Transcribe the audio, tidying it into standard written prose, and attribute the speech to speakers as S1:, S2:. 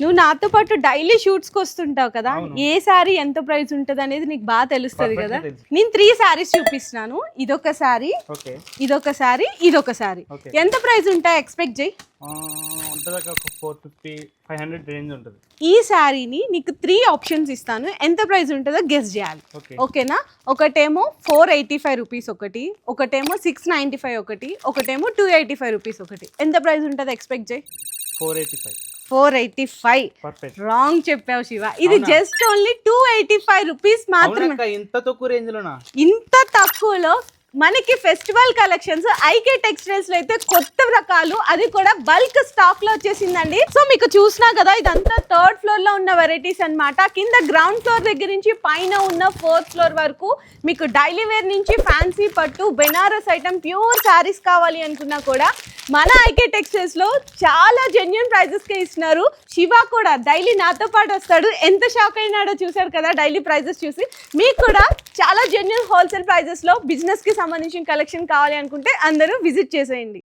S1: నువ్వు నాతో పాటు డైలీ షూట్స్ కి వస్తుంటావు కదా, ఏ సారీ ఎంత ప్రైస్ ఉంటది అనేది నీకు బాగా తెలుస్తుంది కదా. నేను 3 సారీస్ చూపిస్తున్నాను. ఇదొక సారీ, ఇదొక సారీ, ఇదొక సారీ. ఎంత ప్రైస్ ఉంటాయి ఎక్స్పెక్ట్ చేయి?
S2: ఉంటది ఒక 450-500 రేంజ్ ఉంటది.
S1: ఈ సారీని నీకు 3 ఆప్షన్స్ ఇస్తాను, ఎంత ప్రైస్ ఉంటుందో గెస్ చేయాలి. ఓకేనా? ఒకటేమో 485 రూపీస్ ఒకటి, ఒకటేమో 695 ఒకటి, ఒకటేమో 285 రూపీస్ ఒకటి. ఎంత ప్రైస్ ఉంటుంది ఎక్స్పెక్ట్ చేయి? 485. రాంగ్ చెప్పావు శివ. ఇది జస్ట్ ఓన్లీ 285 రూపీస్ మాత్రమే.
S2: ఇంత తక్కువ రేంజ్ లోనా?
S1: ఇంత తక్కువలో మనకి ఫెస్టివల్ కలెక్షన్స్ ఐకే టెక్స్టైల్స్ లో అయితే కొత్త రకాలు, అది కూడా బల్క్ స్టాక్ లో వచ్చేసిందండి. సో మీకు చూసినా కదా, ఇదంతా 3rd ఫ్లోర్ లో ఉన్న వెరైటీస్ అన్నమాట. కింద గ్రౌండ్ ఫ్లోర్ దగ్గర నుంచి పైన ఉన్న 4th ఫ్లోర్ వరకు మీకు డైలీ వేర్ నుంచి ఫ్యాన్సీ పట్టు, బెనారస్ ఐటమ్, ప్యూర్ శారీస్ కావాలి అనుకున్నా కూడా మన ఐకే టెక్స్టైల్స్ లో చాలా జెన్యూన్ ప్రైజెస్ కే ఇస్తున్నారు. శివ కూడా డైలీ నాతో పాటు వస్తాడు. ఎంత షాక్ అయినాడో చూసారు కదా డైలీ ప్రైజెస్ చూసి. మీకు కూడా చాలా జెన్యూన్ హోల్సేల్ ప్రైజెస్ లో బిజినెస్ కి సంబంధించిన కలెక్షన్ కావాలి అనుకుంటే అందరూ విజిట్ చేసేయండి.